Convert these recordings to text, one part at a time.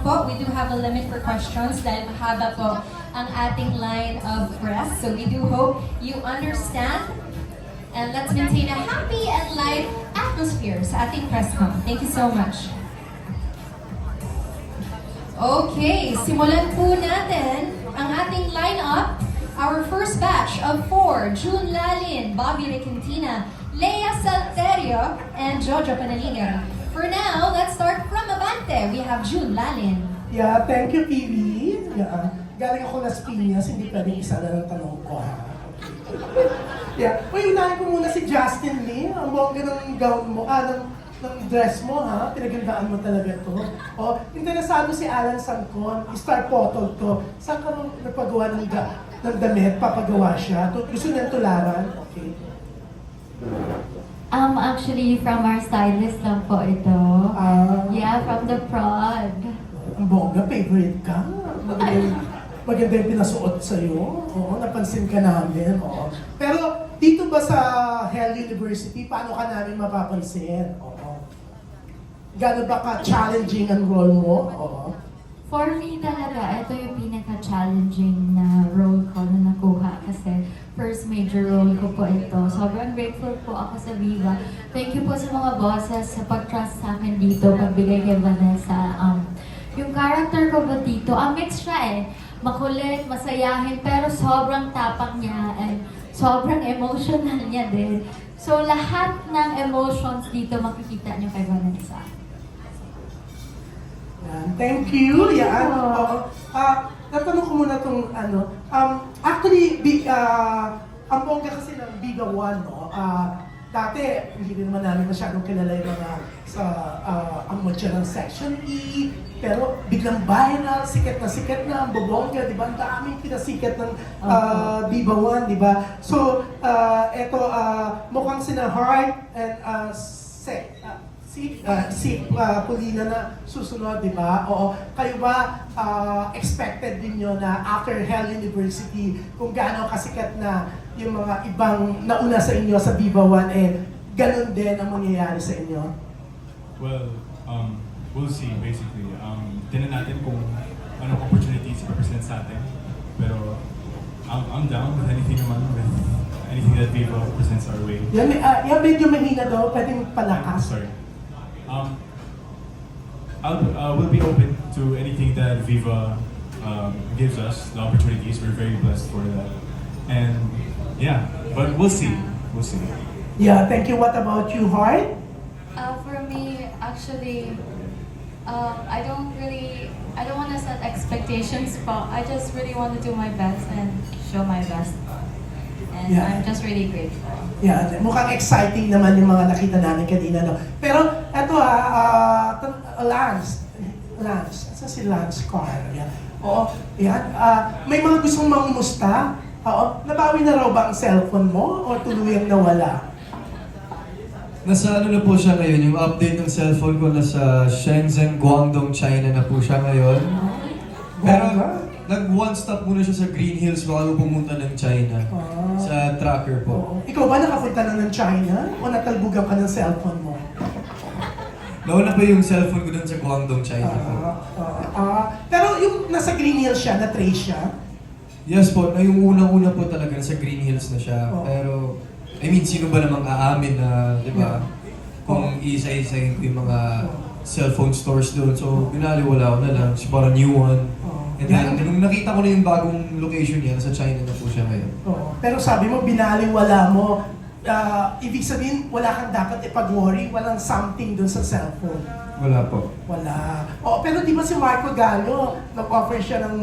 po, we do have a limit for questions dahil mahaba po ang ating line of press. So we do hope you understand. And let's maintain a happy and light atmosphere sa ating press con. Thank you so much. Okay, simulan po natin ang ating lineup. Our first batch of 4, June Lalin, Bobby Requintina, Lea Salterio, and Jojo Panalinga. For now, let's start from Abante. We have June Lalin. Yeah, thank you, PV. Yeah, galing ako Las Piñas, hindi pwedeng isa na ng tanong ko, ha? Okay. Yeah, uy, unahin ko muna si Justin Lee. Ang bongga ng gown mo, ng dress mo, ha? Pinagandaan mo talaga to. Oh, interesado si Alan Sancon, star photo to. Saan ka nung nagpagawa ng damit, papagawa siya? Gusto niyang tularan? Okay. Actually, from our stylist lang po ito. Yeah, from the prod. Ang bongga, favorite ka. Maganda yung pinasuot sa'yo. Oo, napansin ka namin. Oo. Pero dito ba sa Hell University, paano ka namin mapapansin? Oo. Gano'n ba ka-challenging ang role mo? Oo. For me talaga, ito yung pinaka-challenging na role ko na nakuha kasi first major role ko po ito. Sobrang grateful po ako sa Viva. Thank you po sa mga bosses sa pag-trust sa akin dito, pagbigay kay Vanessa. Yung character ko ba dito, mix siya eh. Makulit, masayahin, pero sobrang tapang niya and sobrang emotional niya din. So lahat ng emotions dito makikita niyo kay Vanessa. Yan. Thank you. Yan. Oo. Natanong ko muna itong ano. Actually, ang bongga kasi ng Biga 1, no? Dati, hindi naman namin masyadong kilala yung mga sa ang mutya ng Section E. Pero biglang viral, sikat na ang bobongga, di ba? Ang daming pinasikat ng Biba 1, di ba? So, eto, mukhang sina Heart and si Polina na susunod, di ba? Oo. Kayo ba expected din nyo na after Hell University, kung gaano kasikat na yung mga ibang nauna sa inyo sa Viva 1, ganun din ang mangyayari sa inyo? Well, we'll see basically. Tinan natin kung anong opportunities represent sa atin. Pero I'm down with anything naman, with anything that Viva presents our way. Yan, medyo mahina daw, pwedeng palakas. Sorry. We'll be open to anything that Viva gives us, the opportunities. We're very blessed for that. And yeah, but we'll see. We'll see. Yeah, thank you. What about you, Heart? For me, actually, I don't want to set expectations, but I just really want to do my best and show my best. And Yeah. I'm just really grateful. Yeah, mukhang exciting naman yung mga nakita namin kanina, no? Pero eto Lance, asa si Lance Carr? Yan. Oo, yan. May mga gustong mangumusta? Oo, nabawi na raw ba ang cellphone mo o tuluyang nawala? Nasa ano na po siya ngayon, yung update ng cellphone ko nasa Shenzhen, Guangdong, China na po siya ngayon. Pero nag-one stop muna siya sa Green Hills bago pumunta ng China. Sa tracker po. Oo. Ikaw ba nakapunta na ng China o natalbugan ka ng cellphone mo? Nauna pa yung cellphone ko dun sa Guangdong, China po. Pero yung nasa Green Hills siya, na-trace siya? Yes po, na yung unang-una po talaga nasa Green Hills na siya. Oo. Pero, I mean, sino ba namang aamin na, di ba? Kung isa-isahin ko yung mga cellphone stores doon. So, binaliwala ko na lang. It's about a new one. And then, nung nakita ko na yung bagong location niya, nasa China na po siya ngayon. Oo. Pero sabi mo, binaliwala mo. Ibig sabihin, wala kang dapat ipag-worry, walang something doon sa cellphone. Wala po. Wala. Oh, pero di ba si Marco Gallo, nag-offer siya ng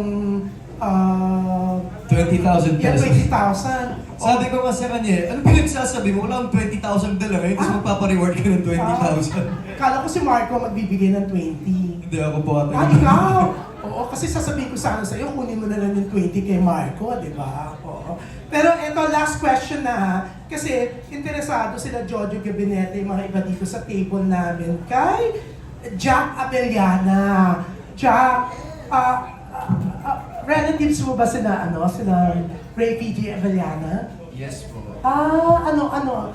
20,000 yeah, pesos. 20,000. Sabi ko nga sa kanya, ano pinagsasabi mo? Wala akong 20,000 dala ngayon, tapos magpapareward ka ng 20,000. Kala ko si Marco magbibigay ng 20. Hindi ako po ata. Ikaw! Oo, kasi sasabihin ko sana sa'yo, kunin mo na lang yung 20 kay Marco, di ba? Oo. Pero eto, last question na ha. Kasi interesado sila Jojo Gabinete, yung mga iba dito sa table namin, kay Jack Abellana. Jack, relatives mo ba sila Ray PG Abellana? Yes po. Ano ka mo?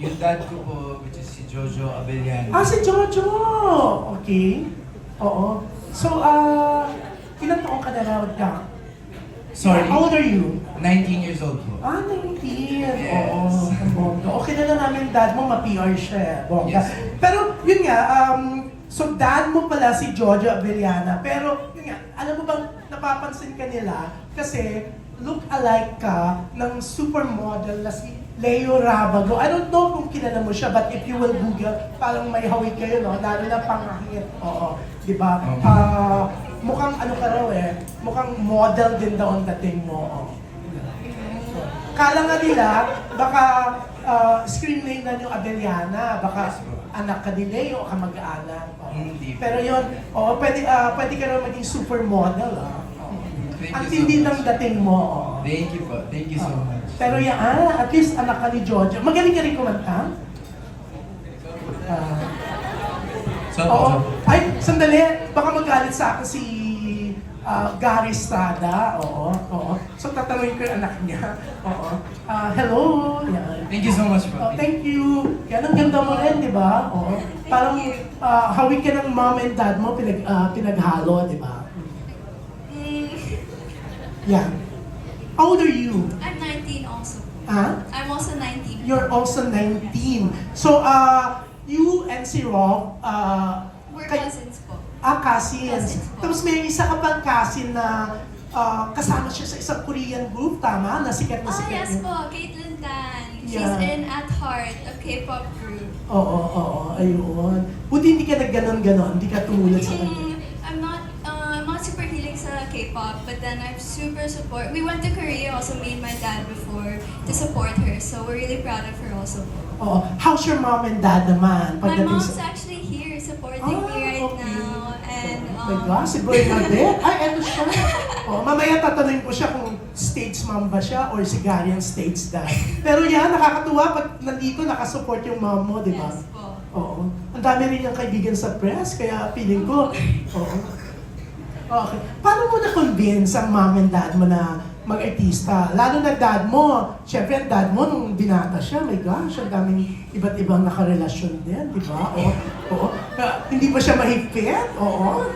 Yung dad ko po, which is si Jojo Abellano. Si Jojo! Okay. Oo. So, ilang taong ka na raw ka? Sorry? How old are you? 19 years old po. 19. Yes. Oo, bongga. Okay na lang namin dad mo, ma-PR siya eh. Bongga. Yes. Pero, yun nga, so dad mo pala si Jojo Abellana. Pero, yun nga, alam mo bang napapansin ka nila? Kasi, look alike ka ng supermodel na si Leo Rabago. I don't know kung kilala mo siya, but if you will Google, parang may hawig kayo, no? Lalo na pangahit. Oo, di ba? Mukhang ano ka raw eh, mukhang model din daw ang dating mo. Oh. Kala nga nila, baka screen name na yung Abellana, baka anak ka ni Leo o ka mag-anak. Oh. Hindi. Pero yun, pwede ka raw maging supermodel. Thank Ang you so tindi ng much. dating mo. Oh. Thank you po. Thank you so much. Pero yan, at least anak ka ni Jojo. Magaling ka rin kumanta? Oo. Ay, sandali. Baka magalit sa akin si Gary Estrada. Oo, oo. So, tatanungin ko yung anak niya. Oo. Hello. Yan. Thank you so much po. Oh, thank you. Yan, ang ganda mo rin, di ba? Oo. Parang hawig ka ng mom and dad mo, pinaghalo, di ba? Yan. How old are you? I'm 19 also. Ha? I'm also 19. You're also 19. So, you and si Rob, We're kay- cousins po. cousins. Cousins po. Tapos may isa ka pang cousin na kasama siya sa isang Korean group, tama? Na sikat na Ah, sikat. yes yun. po. Caitlyn Tan. She's Yeah. in At Heart, a K-pop group. Oo, ayun. Buti hindi ka nagganon-ganon, hindi ka tumulad sa kanya. I'm not super healing sa K-pop, but then I'm super support. We went to Korea also, me and my dad before, to support her. So we're really proud of her also. Oo. How's your mom and dad naman? My Pagdating mom's sa... actually here supporting Ah, me right okay. now. And Oh my gosh, si Bernadette. Ay, eto siya. Mamaya tatanungin ko siya kung stage mom ba siya or si Gary ang stage dad. Pero yan, nakakatuwa pag nandito nakasupport yung mom mo, di ba? yes po. Oo. Ang dami rin niyang kaibigan sa press, kaya feeling ko, oo. Okay. Paano mo na-convince ang mom and dad mo na mag-artista? Lalo na dad mo. Siyempre, ang dad mo, nung binata siya, my gosh, ang daming iba't ibang nakarelasyon din, di ba? Oo. Hindi ba siya mahigpit? Oo.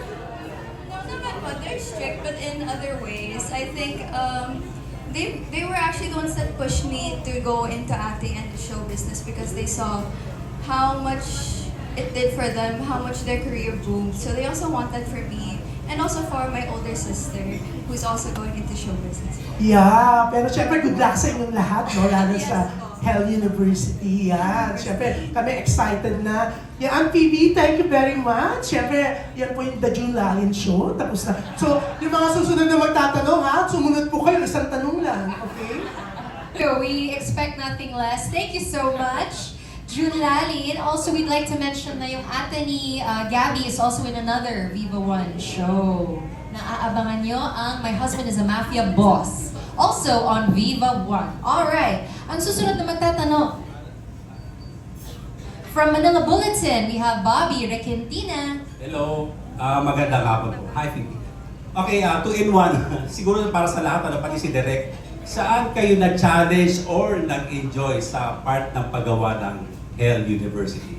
No naman po, they're strict, but in other ways. I think they were actually the ones that pushed me to go into acting and the show business because they saw how much it did for them, how much their career boomed. So they also want that for me. And also for my older sister, who's also going into show business. Yeah, pero syempre good luck sa inyong lahat, no? Lalo Yes, sa po. Hell University, yan. Syempre, kami excited na. Yan, PB, thank you very much. Syempre, yan po yung The June Lalin Show. Tapos na. So, yung mga susunod na magtatanong, ha? Sumunod po kayo, isang tanong lang, okay? So we expect nothing less. Thank you so much, June Lalin. Also, we'd like to mention na yung ate ni Gabby is also in another Viva One show. Naaabangan nyo ang My Husband is a Mafia Boss. Also on Viva One. Alright, ang susunod na magtatanong. From Manila Bulletin, we have Bobby Requentina. Hello, magandang hapon po. Hi, Phoebe. Okay, 2-in-1. Siguro para sa lahat, pati si Derek, saan kayo nag-challenge or nag-enjoy sa part ng paggawa ng Hell University?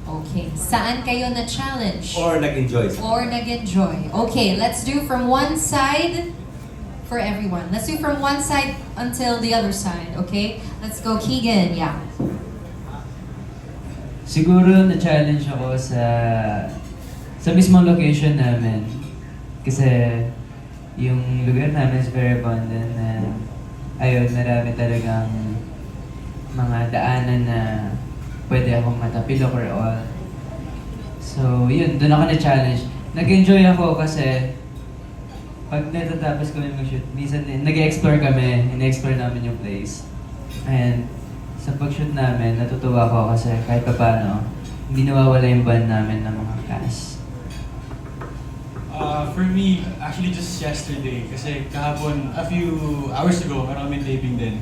Okay, saan kayo na-challenge? Or nag-enjoy sa... Or nag-enjoy. Okay, let's do from one side for everyone. Let's do from one side until the other side, okay? Let's go, Keegan, yeah. Siguro na-challenge ako sa mismong location namin. Kasi yung lugar namin is very abundant na ayun, marami talagang mga daanan na pwede akong matapilok or all. So yun, doon ako na-challenge. Nag-enjoy ako kasi pag natatapos kami mag-shoot, minsan nag-explore kami, in-explore namin yung place. And sa pag-shoot namin, natutuwa ako kasi kahit pa paano, hindi nawawala yung band namin ng mga cast. For me, actually just yesterday, kasi kahapon, a few hours ago, meron kami taping din.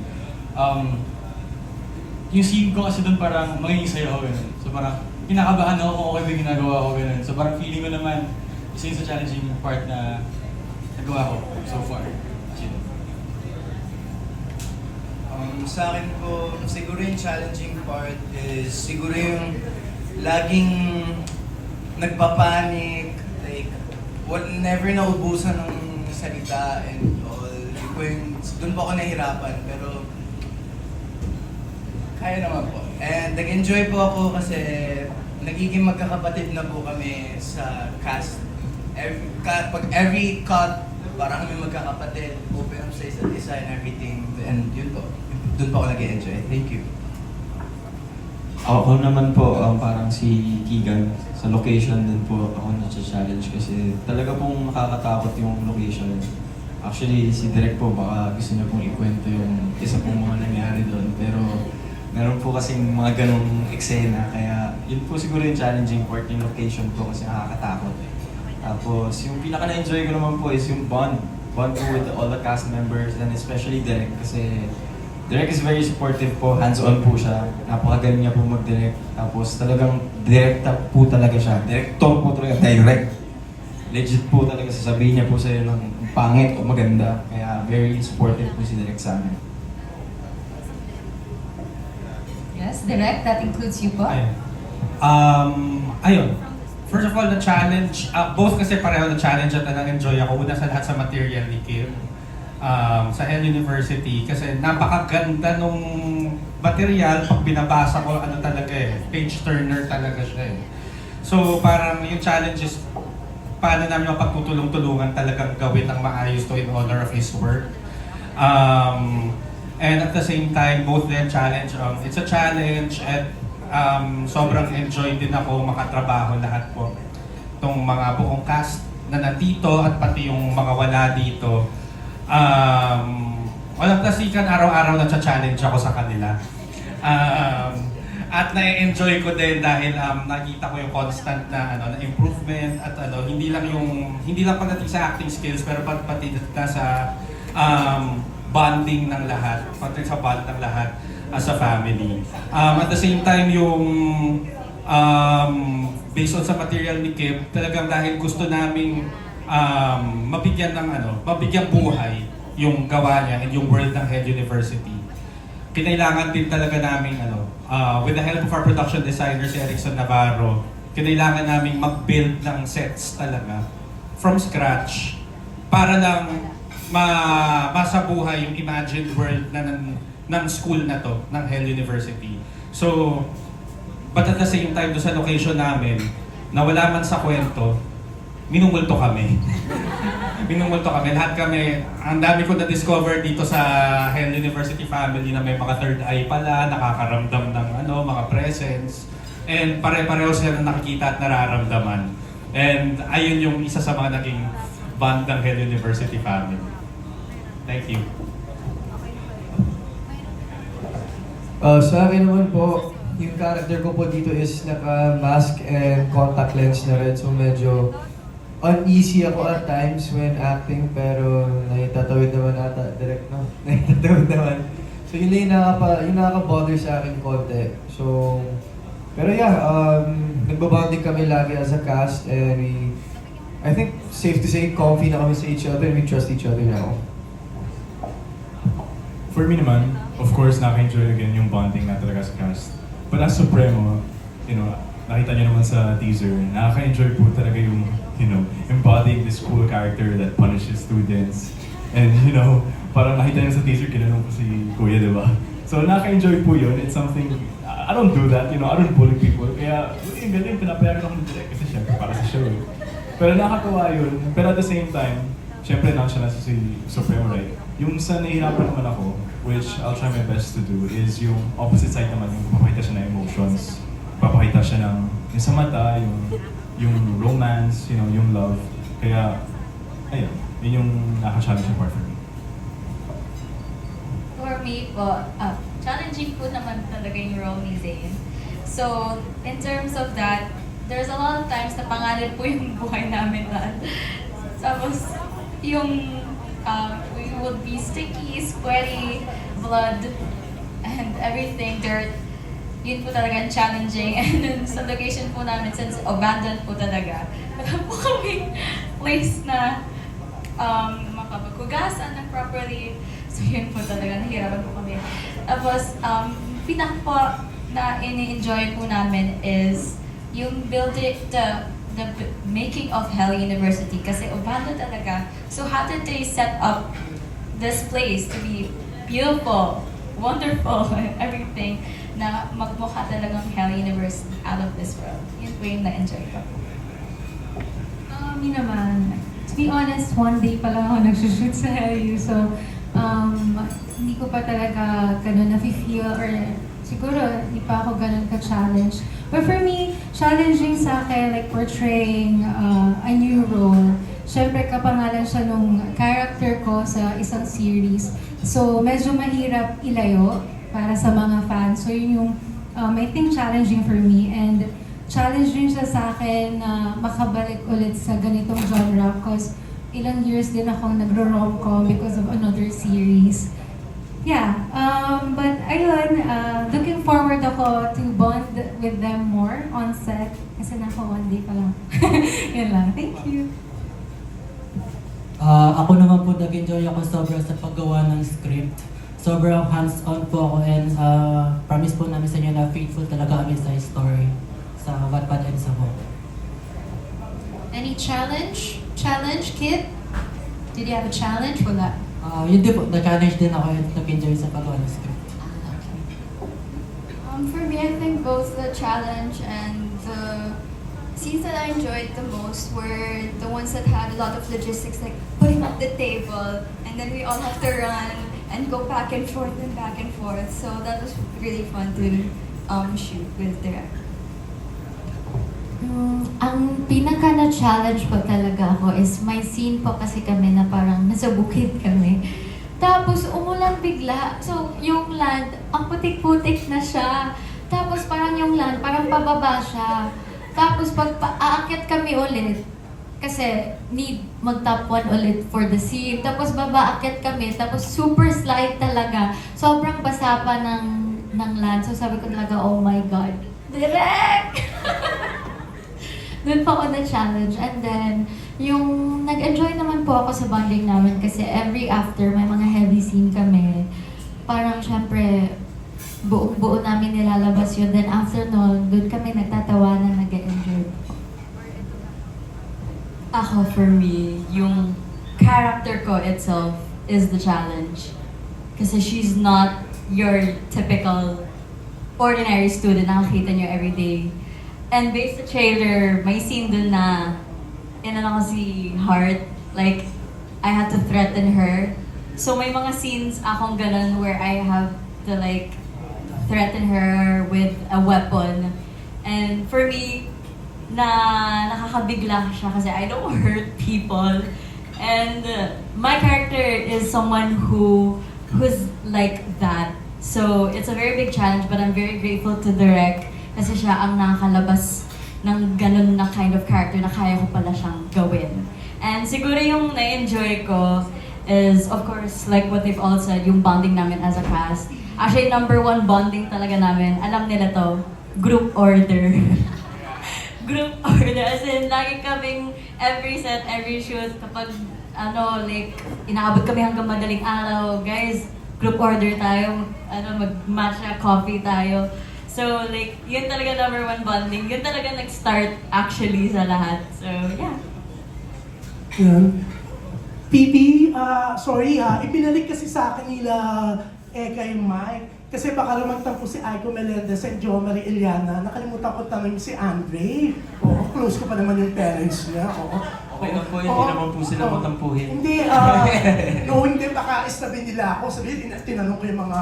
Yung scene ko kasi doon parang magiging sayo ako ganun. So parang kinakabahan ako kung okay ba yung ginagawa ko ganun. So parang feeling ko naman, isa yun sa challenging part na nagawa ko so far. Sa akin po, siguro yung challenging part is siguro yung laging nagpapanik, like, never naubusan ng salita and all. Doon po ako nahirapan, pero kaya naman po. And nag-enjoy po ako kasi nagiging magkakapatid na po kami sa cast. Pag every cut, parang kami magkakapatid, open up sa isa't isa and everything. And yun po, doon po ako nag-enjoy. Thank you. Ako naman po, parang si Keegan, sa location din po ako na-challenge kasi talaga pong nakakatakot yung location. Actually, si Direk po baka gusto niya pong ikwento yung isa pong mga nangyari doon. Pero meron po kasing mga ganong eksena, kaya yun po siguro yung challenging part yung location po kasi nakakatakot. Tapos yung pinaka-na-enjoy ko naman po is yung bond po with all the cast members and especially Direk kasi Direk is very supportive po, hands-on po siya. Napakagaling niya po mag-direct. Tapos talagang direkta po talaga siya. Director po talaga, direct. Legit po talaga sasabihin niya po sa'yo ng pangit o maganda. Kaya very supportive po si Direk sa amin. Yes, Direk, that includes you po. Ayun. First of all, the challenge, both kasi pareho na challenge at nang-enjoy ako. Una sa lahat sa material ni Kim. Sa Hell University kasi napakaganda nung material pag binabasa ko ano talaga page turner talaga siya So parang yung challenge is paano namin mapagtutulong-tulungan talagang gawin ng maayos to in honor of his work. And at the same time, both them challenge, it's a challenge at sobrang enjoy din ako makatrabaho lahat po. Itong mga buong cast na nandito at pati yung mga wala dito. Walang plasikan, araw-araw na-challenge ako sa kanila. At na-enjoy ko din dahil nakita ko yung constant na improvement at hindi lang pagdating sa acting skills pero pati sa bonding ng lahat, pati sa bond ng lahat as a family. At the same time yung based on sa material ni Kim, talagang dahil gusto naming mabigyan buhay yung gawa niya and yung world ng Head University. Kinailangan din talaga namin with the help of our production designer si Erickson Navarro, kinailangan naming mag-build ng sets talaga from scratch para lang masabuhay yung imagined world na ng school na to, ng Hell University. So, but at the same time, doon sa location namin, na wala man sa kwento, minumulto kami. Minumulto kami. Lahat kami, ang dami ko na-discover dito sa Hell University family na may mga third eye pala, nakakaramdam ng mga presence. And pare-pareho sila nakikita at nararamdaman. And ayun yung isa sa mga naging band ng Hell University family. Thank you. Sa akin naman po, yung character ko po dito is naka-mask and contact lens na rin. So medyo uneasy ako at times when acting pero naitatawid naman ata direct no? Naitatawid naman. So yun lang yung nakaka-bother sa akin konti. So, pero yeah, nagbabonding kami lagi as a cast and I think safe to say comfy na kami sa each other and we trust each other now. For me naman, of course, naka-enjoy again yung bonding na talaga sa cast. But as Supremo, nakita niyo naman sa teaser, nakaka-enjoy po talaga yung, embodying this cool character that punishes students. And, parang nakita niyo sa teaser, kinanong ko si Kuya, di ba? So, nakaka-enjoy po yun. It's something, I don't do that, I don't bully people. Kaya, yung galing, pinapayagan ako ng direct kasi syempre para sa show. Pero nakakatawa yun. Pero at the same time, syempre nasa si Supremo, right? Yung sa nahihirapan naman ako, which I'll try my best to do, is yung opposite side naman, yung papakita siya ng emotions. Papakita siya ng yung sa mata, yung romance, yung love. Kaya, ayun, yun yung nakaka-challenging part for me. For me po, challenging po naman talaga yung role ni Zayn. So, in terms of that, there's a lot of times na pangalan po yung buhay namin lahat. Tapos, yung we would be sticky, sweaty, blood, and everything, dirt. Yun po talaga challenging. And then sa location po namin, since abandoned po talaga, wala po kaming place na mapapaghugasan na properly. So yun po talaga, nahirapan po kami. Tapos, pinaka po na ini-enjoy po namin is yung the the making of Hell University kasi Obando talaga. So how did they set up this place to be beautiful, wonderful, everything na magmukha talagang Hell University out of this world. Yun po yung na-enjoy ko. Me naman, to be honest, one day pa lang ako nagsushoot sa LU. So, hindi ko pa talaga ganun na-feel or siguro hindi pa ako ganun ka-challenge. But for me, challenging sa akin, like portraying a new role. Siyempre, kapangalan siya nung character ko sa isang series. So, medyo mahirap ilayo para sa mga fans. So, yun yung, I think, challenging for me. And challenging siya sa akin na makabalik ulit sa ganitong genre because ilang years din akong nagro-rom-com because of another series. Yeah, but ayun, looking forward ako to bond with them more on set kasi nako one day pa lang. Yun lang. Thank you. Ako naman po nag-enjoy ako sobra sa paggawa ng script. Sobrang hands-on po ako and promise po namin sa inyo na faithful talaga kami sa story sa Wattpad and sa book. Any challenge? Challenge, Kid? Did you have a challenge? Wala. Yun din po, na-challenge din ako and nag-enjoy sa paggawa ng script. For me, I think both the challenge and the scenes that I enjoyed the most were the ones that had a lot of logistics, like putting up the table, and then we all have to run and go back and forth and back and forth. So that was really fun to shoot with Direk. Ang pinaka na-challenge po talaga ako is may scene po kasi kami na parang nasa bukid kami. Tapos umulan bigla. So yung land, ang putik-putik na siya. Tapos parang yung land, parang pababa siya. Tapos pag aakyat kami ulit, kasi need mag-top 1 ulit for the scene. Tapos baba-akyat kami, tapos super slide talaga. Sobrang basa pa ng land. So sabi ko talaga, oh my God, Direk! Doon pa ako na-challenge. And then, yung nag-enjoy naman po ako sa bonding namin kasi every after may mga heavy scene kami, parang syempre, buo namin nilalabas yun. Then after nun, doon kami nagtatawanan, nag-enjoy po. Ako, for me, yung character ko itself is the challenge. Kasi she's not your typical ordinary student na nakikita nyo everyday. And based sa trailer, may scene dun na inano ko si Heart, like, I had to threaten her. So may mga scenes akong ganun where I have to like threaten her with a weapon. And for me, nakakabigla siya kasi I don't hurt people. And my character is someone who's like that. So it's a very big challenge, but I'm very grateful to Direk kasi siya ang nakakalabas ng ganun na kind of character na kaya ko pala siyang gawin. And siguro yung na-enjoy ko is, of course, like what they've all said, yung bonding namin as a cast. Actually, number 1 bonding talaga namin, alam nila to, group order. Group order, as in, lagi kaming every set, every shoot, kapag, like, inaabot kami hanggang madaling araw, guys, group order tayo, mag-matcha coffee tayo. So, like, yun talaga number 1 bonding. Yun talaga nag-start, actually, sa lahat. So, yeah. Yan. Pipi, sorry ipinalik kasi sa akin nila kay Mike. Kasi baka lumagtang po si Aiko Melendez and Jo Marie Eliana. Nakalimutan ko tanong si Andre. Oo, close ko pa naman yung parents niya. Oo. Okay na po, hindi naman po sila matampuhin. Hindi, hindi, baka istabi nila ako. Sabihin, tinanong ko yung mga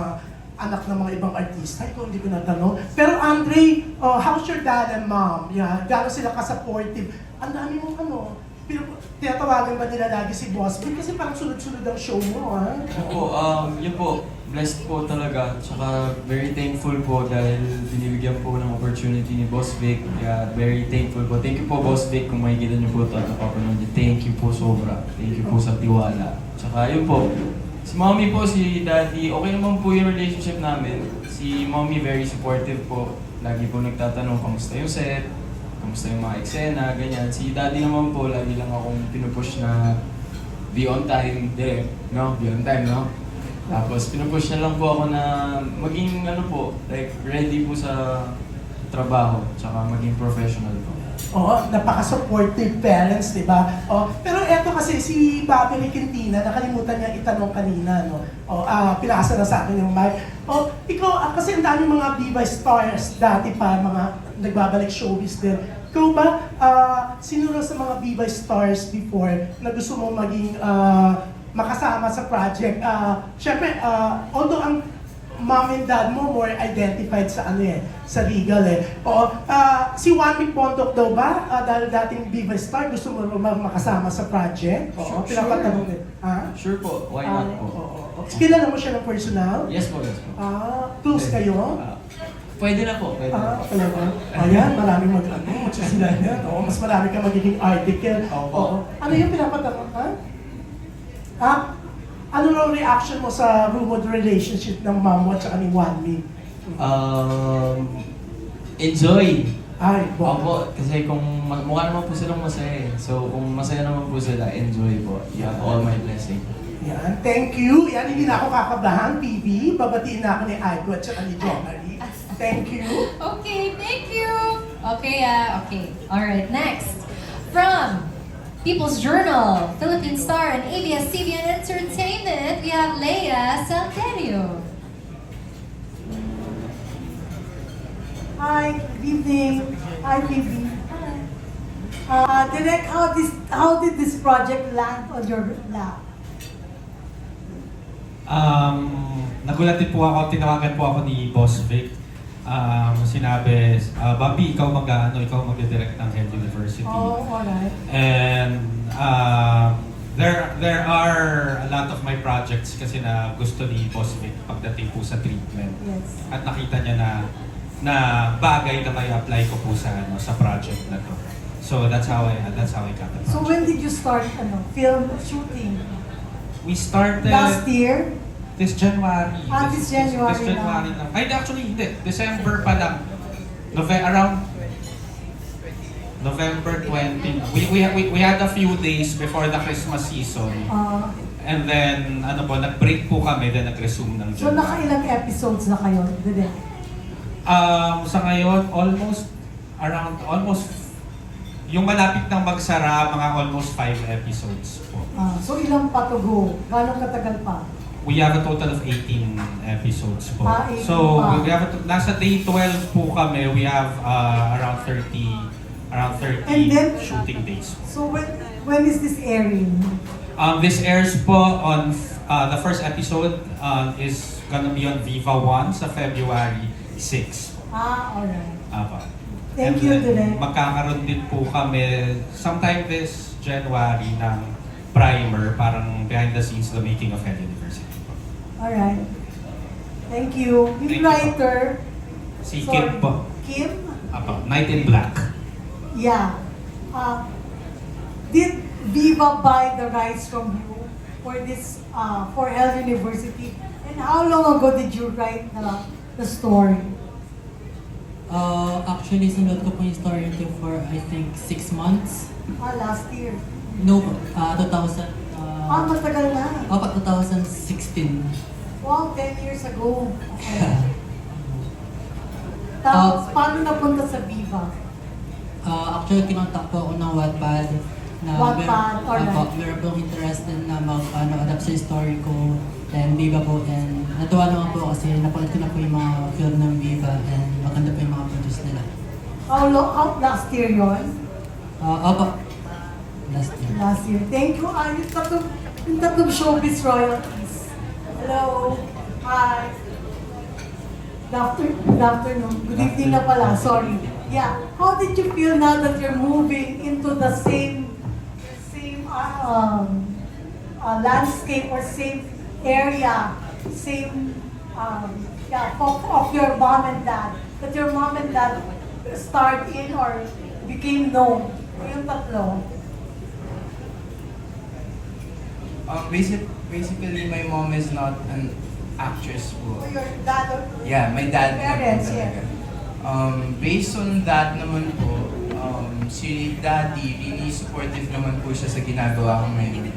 anak ng mga ibang artista, hindi ko natanong. Pero Andre, how's your dad and mom? Yeah, gano'n sila ka-supportive? Ang dami mong tinatawagan ba nila lagi si Boss Vic? Kasi parang sunod-sunod ang show mo, ha? Opo, yun po, blessed po talaga. Tsaka very thankful po dahil binibigyan po ng opportunity ni Boss Vic. Kaya very thankful po. Thank you po, Boss Vic, kung makikita niyo po ito at napapanood niyo. Thank you po sobra. Thank you po sa tiwala. Tsaka yun po, si Mommy po, si Daddy, okay naman po yung relationship namin. Si Mommy very supportive po. Lagi po nagtatanong, kamusta yung set? Kamusta yung mga eksena? Ganyan. Si Daddy naman po, lagi lang akong pinupush na be on time. No? Be on time, no? Tapos pinupush na lang po ako na maging like ready po sa trabaho. Tsaka maging professional po. napaka-supportive parents, di ba? Pero eto kasi si Bobby Requintina, nakalimutan niya itanong kanina, no? Pinasa na sa akin yung mic. Ikaw, kasi ang dami mga Viva stars dati pa, mga nagbabalik showbiz din. Ikaw ba, sino na sa mga Viva stars before na gusto mong maging makasama sa project? Siyempre, although ang mom and dad mo more identified sa sa Regal si Wanmi Pondok daw ba? Dahil dating Viva Star, gusto mo makasama sa project? Sure. Pinapatanong din. Sure po, why not po? Kilala mo siya ng personal? Yes po, yes po. Close kayo? Pwede na po, pwede na po. Talaga? Ayan, maraming magsasila yan. Mas marami ka magiging article. Ano yung pinapatanong, ano raw reaction mo sa rumored relationship ng mom mo at saka ni Wanmi? Enjoy! Ay, Opo, kasi kung mukha naman po silang masaya So kung masaya naman po sila, enjoy po. You have all my blessing. Yan, thank you. Yan, hindi na ako kakabahan, PB. Babatiin na ako ni Aiko at saka ni Jomari. Thank you. Okay, thank you. Okay, okay. All right, next. From People's Journal, Philippine Star, and ABS-CBN Entertainment, we have Leia Salterio. Hi, good evening. Hi, Phoebe. Direk, how did this project land on your lap? Nagulat din po ako, tinawagan po ako ni Boss Vic. Sinabi, Bobby, ikaw mag-direct ng Head University. Oh, alright. And there are a lot of my projects kasi na gusto ni Boss Vic pagdating po sa treatment. Yes. At nakita niya na bagay na may apply ko po sa project na to. So that's how I got the project. So when did you start film shooting? We started Last year? this January. This January This January lang. Ay, actually, hindi. December pa lang. Around November 20. We had a few days before the Christmas season. And then, nag-break po kami, then nag-resume ng So January. nakailang episodes na kayo, Direk? Sa ngayon, yung malapit ng magsara, mga almost 5 episodes po. So ilang pa to go? Gano'ng katagal pa? We have a total of 18 episodes po. 18 So, pa. we have nasa day 12 po kami, we have around 30 And then, shooting days. So when is this airing? This airs po on, the first episode is gonna be on Viva 1 sa February 6. Alright. Apa. Thank And you, then, Direk. magkakaroon din po kami sometime this January ng primer, parang behind the scenes, the making of Head University. Alright. Thank you. Yung Thank you. writer, Si sorry, Kim po. Kim? Apa, Night in Black. Yeah. Did Viva buy the rights from you for this for Health University? And how long ago did you write the story? Actually, sinunod ko po yung story nito for, I think, 6 months. Last year. No, 2000. Matagal na. 2016. Wow, 10 years ago. Okay. Tapos, paano napunta sa Viva? Actually, kinontak po ako ng Wattpad. Wattpad, alright. Meron pong interested na mag-adapt sa story ko. And Viva po. And natuwa naman po kasi napanood ko na po yung mga film ng Viva. And maganda po yung mga produce nila. How last year yon? Last year. Last year. Thank you. Yung tatlong showbiz royalties. Hello. Hi. Good afternoon. Good evening na pala. Sorry. Yeah. How did you feel now that you're moving into the same landscape or same area, same of your mom and dad? That your mom and dad starred in or became known? Yung tatlo. Basically, my mom is not an actress po. Your dad or Yeah, my dad. parents, na po talaga. Based on that naman po, si Daddy, really supportive naman po siya sa ginagawa ko ngayon.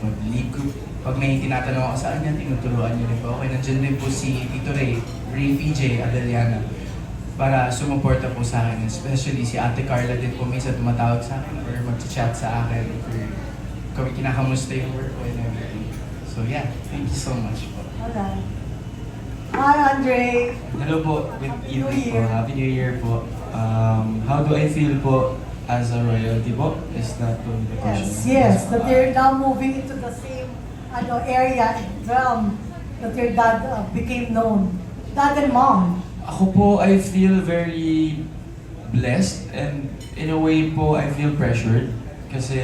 Pag-lead group, pag may tinatanong ako sa kanya, tinuturuan niyo rin po. Okay, nandiyan din po si Tito Ray PJ, Adeliana. para sumuporta po sa akin. Especially si Ate Carla din po minsan tumatawag sa akin or mag-chat sa akin or kami kinakamusta yung work ko and everything. So yeah, thank you so much po. Alright. Hi, Andre. Hello po, with New evening Year. po. Happy New Year po. How do I feel po as a royalty po? Is that po the question? Yes, that you're now moving into the same area, realm that your dad became known. Dad and mom. Ako po, I feel very blessed and in a way po, I feel pressured kasi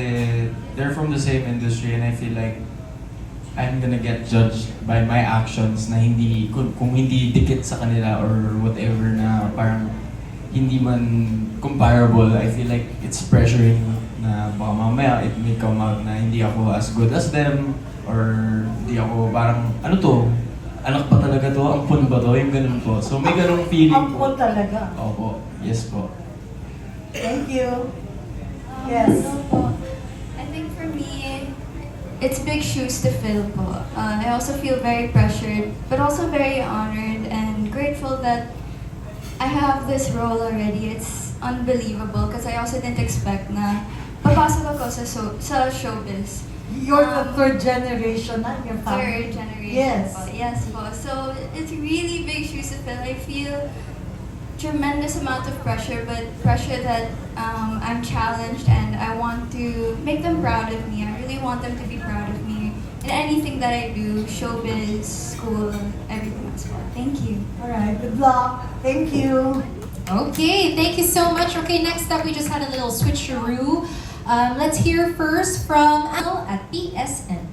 they're from the same industry and I feel like I'm gonna get judged by my actions na hindi, kung hindi dikit sa kanila or whatever na parang hindi man comparable. I feel like it's pressuring na baka mamaya it may come out na hindi ako as good as them or hindi ako parang ano to, anak pa talaga to, ampun ba to, yung ganun po. So may ganung feeling po. Ampun talaga. Opo, yes po. Thank you. Yes. I think for me, it's big shoes to fill po. I also feel very pressured, but also very honored and grateful that I have this role already. It's unbelievable because I also didn't expect na papasok ako sa showbiz. You're the third generation na your family. Third generation Yes. po. Yes po. So it's really big shoes to fill. I feel tremendous amount of pressure, but pressure that I'm challenged and I want to make them proud of me. I really want them to be proud of me in anything that I do, showbiz, school, everything else. Thank you. Alright, good luck. Thank you. Okay, thank you so much. Okay, next up, we just had a little switcheroo. Let's hear first from Al at PSN.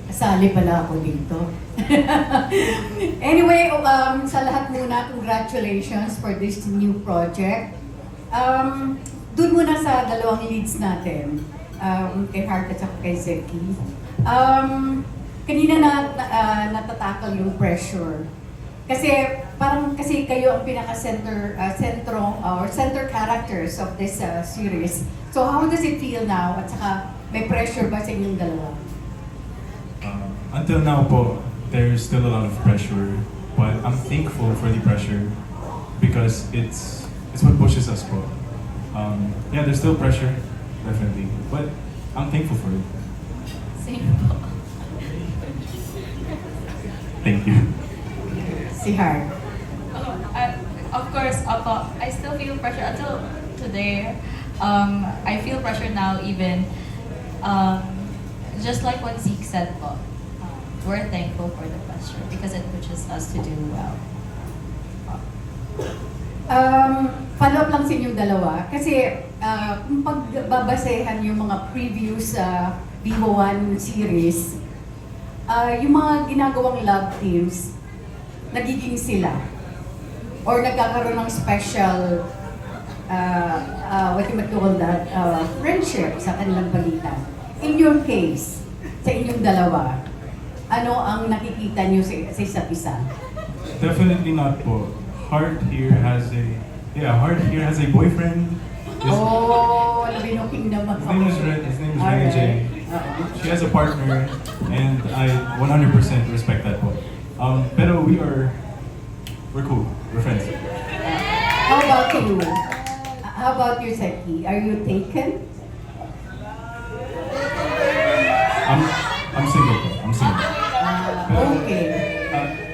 Kasali pala ako dito. Anyway, sa lahat muna, congratulations for this new project. Doon muna sa dalawang leads natin, kay Hart at saka kay Zeki. Kanina natatakal yung pressure. Kasi parang kayo ang pinaka-center characters of this series. So how does it feel now? At saka may pressure ba sa inyong dalawa? Until now po, there's still a lot of pressure, but I'm thankful for the pressure because it's what pushes us po. Yeah, there's still pressure, definitely, but I'm thankful for it. Same po. Thank you. Si Hart. Of course, I still feel pressure until today. I feel pressure now even. Just like what Zeke said po. We're thankful for the pressure because it pushes us to do well. Follow up lang sa inyong dalawa. Kasi kung pagbabasehan yung mga previous Vivo One series, yung mga ginagawang love teams, nagiging sila. Or nagkakaroon ng special, what you might call that, friendship sa kanilang pagitan. In your case, sa inyong dalawa, ano ang nakikita niyo sa isa't isa? Definitely not po. Hart here has a boyfriend. Oh, binuking naman. His name is Rene J. She has a partner, and I 100% respect that po. Pero we're cool. We're friends. How about you? How about you, Zeki? Are you taken? I'm single po. I'm single. Okay.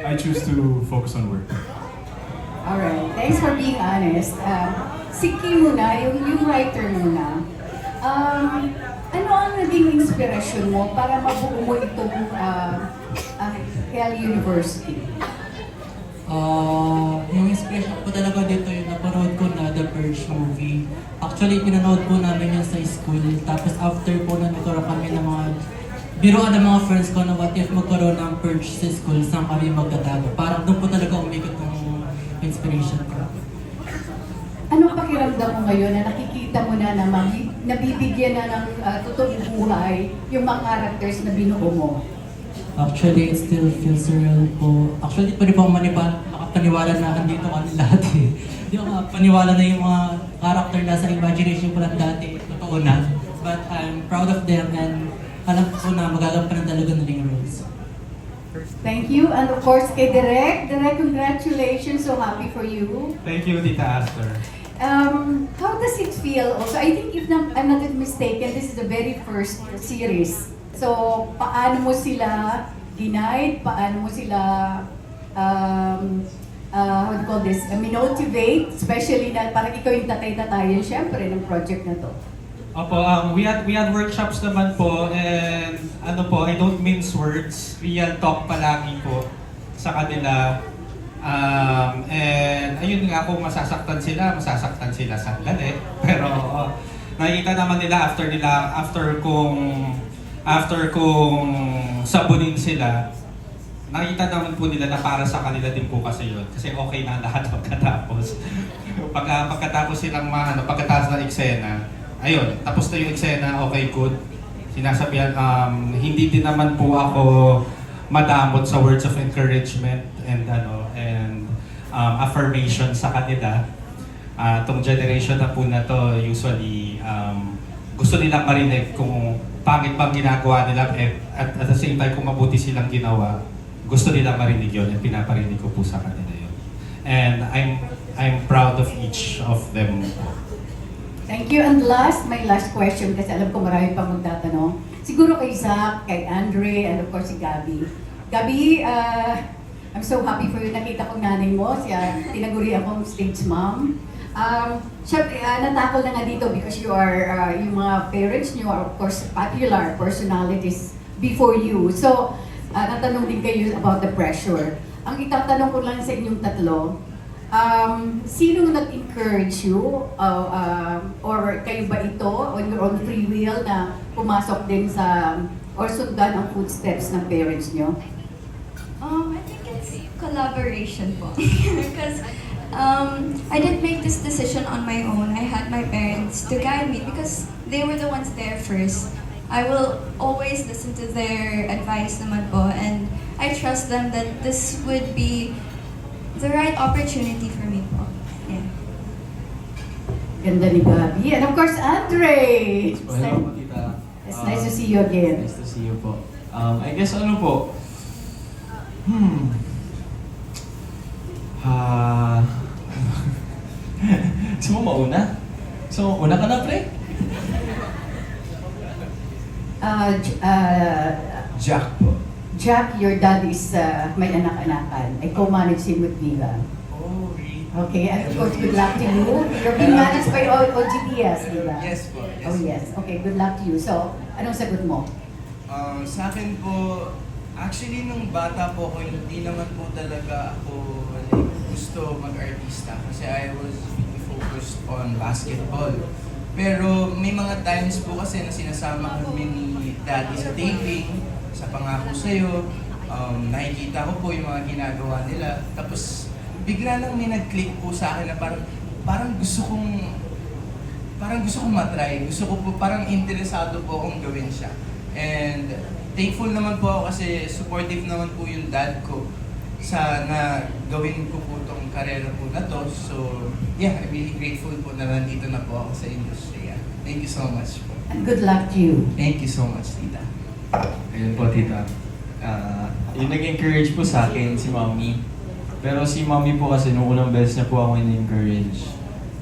I choose to focus on work. Alright. Thanks for being honest. Zeki muna, yung writer muna. Ano ang naging inspirasyon mo para mabuo mo itong Hell University? Yung inspiration po talaga dito yung napanood ko na The Purge movie. Actually, pinanood po namin yun sa school. Tapos after po na nagkaroon kami ng mga biruan ng mga friends ko na what if magkaroon ng purge sa school, saan kami magtatago. Parang doon po talaga umikot yung inspiration ko. Anong pakiramdam mo ngayon na nakikita mo na naman, nabibigyan na ng totoong buhay yung mga characters na binuo mo? Actually, it still feels surreal po. Actually, pwede po makapaniwala na andito kami lahat eh. Hindi ako makapaniwala na yung mga character na sa imagination ko lang dati, totoo na. But I'm proud of them and alam ko na magagampanan talaga na yung roles. Thank you. And of course, kay Direk. Direk, congratulations. So happy for you. Thank you, Tita Aster. How does it feel also? I think if I'm not mistaken, this is the very first series. So, paano mo sila ginaid? Paano mo sila, how do you call this, minotivate? Especially na parang ikaw yung tatay-tatayan, syempre, ng project na to. Opo, we had workshops naman po, and ano po, I don't mince words, real talk palagi po sa kanila. And ayun nga, kung masasaktan sila sandali. Pero nakikita naman nila after kung sabunin sila, nakita naman po nila na para sa kanila din po kasi yun. Kasi okay na lahat pagkatapos. Pagkatapos silang pagkatapos ng eksena, ayun, tapos na yung eksena, okay, good. Sinasabihan, hindi din naman po ako madamot sa words of encouragement and affirmation sa kanila. Tong generation na po na to, usually, gusto nilang marinig kung pangit bang ginagawa nila at the same time kung mabuti silang ginawa, gusto nilang marinig yun at pinaparinig ko po sa kanila yun. And I'm proud of each of them. Thank you. And my last question, kasi alam ko marami pang magtatanong. Siguro kay Zach, kay Andre, and of course si Gabby. Gabby, I'm so happy for you. Nakita ko nanay mo, tinaguri akong stage mom. Siyempre, natakol na nga dito because you are, yung mga parents niyo are of course popular personalities before you. So, natanong din kayo about the pressure. Ang itatanong ko lang sa inyong tatlo, sino nag-encourage you? Or kayo ba ito on your own free will na pumasok din sa or sundan ang footsteps ng parents nyo? I think it's collaboration po. Because I didn't make this decision on my own. I had my parents to guide me because they were the ones there first. I will always listen to their advice naman po, and I trust them that this would be the right opportunity for me po. Yeah. Ganda ni Gabby. And of course, Andre! Hello po, tita. It's nice to see you again. Nice to see you po. I guess ano po, gusto mo mauna? So, una ka na, pre? Jack po. Jack, your dad is may anak-anakan. I co-manage him with Viva. Oh, really? Okay, and of course, good luck to you. You're being managed by OGPS, di ba? Yes po. Yes. Oh yes. Okay, good luck to you. So, anong sagot mo? Sa akin po, actually nung bata po ako, hindi naman po talaga ako gusto mag-artista kasi I was really focused on basketball. Pero may mga times po kasi na sinasama kami ni Daddy sa taping, sa Pangako Sa'yo, nakikita ko po yung mga ginagawa nila. Tapos bigla lang may nag-click po sa akin na parang gusto kong matry. Gusto ko po, parang interesado po akong gawin siya. And thankful naman po ako kasi supportive naman po yung dad ko sa na gawin ko po tong karera po na to. So, yeah, I'm really grateful po na nandito na po ako sa industry. Thank you so much po. And good luck to you. Thank you so much, tita. Ayun po, tita. Yung nag-encourage po sa akin, si mommy. Pero si mommy po kasi nung unang beses niya po ako in-encourage.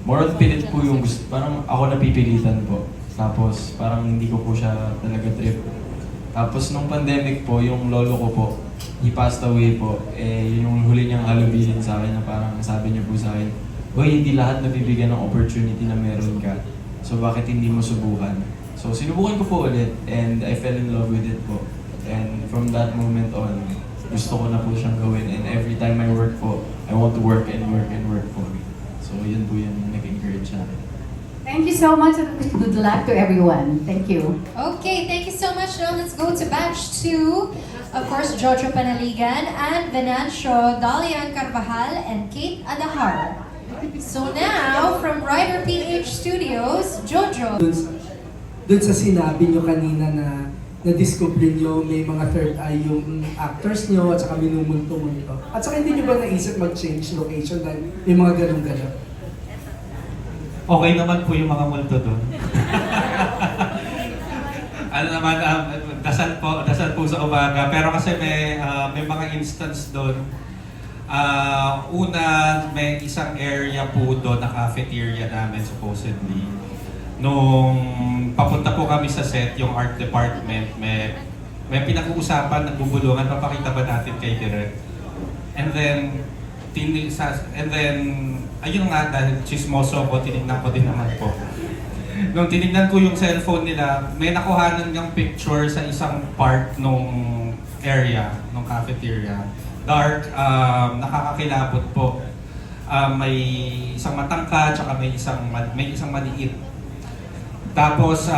More on pilit po yung gusto. Parang ako napipilitan po. Tapos parang hindi ko po siya talaga trip. Tapos nung pandemic po, yung lolo ko po, he passed away po. Yun yung huli niyang halubilin sa akin na parang sabi niya po sa akin, "Hoy, hindi lahat nabibigyan ng opportunity na meron ka. So bakit hindi mo subukan?" So sinubukan ko po ulit and I fell in love with it po. And from that moment on, gusto ko na po siyang gawin. And every time I work po, I want to work and work and work po. So yun po yung nag-encourage sa akin. Thank you so much and good luck to everyone. Thank you. Okay, thank you so much. Now let's go to batch 2. Of course, Jojo Panaligan and Venancio Dalian Carvajal and Kate Adahar. So now, from Rider PH Studios, Jojo. Dun sa sinabi nyo kanina na na-discover nyo may mga third eye yung actors nyo at saka minumulto-multo. At saka hindi nyo ba naisip mag-change location dahil may mga ganun-ganun? Okay naman po yung mga multo doon. ano naman, dasal po sa umaga. Pero kasi may mga instance doon. Una, may isang area po doon na cafeteria namin supposedly. Nung papunta po kami sa set, yung art department, may pinag-uusapan, nagbubulungan, papakita ba natin kay Direk? And then, ayun nga, dahil chismoso ko, tinignan ko din naman po. Nung tinignan ko yung cellphone nila, may nakuhanan ng picture sa isang part nung area, nung cafeteria. Dark, nakakakilabot po. May isang matangka, tsaka may isang maliit. Tapos,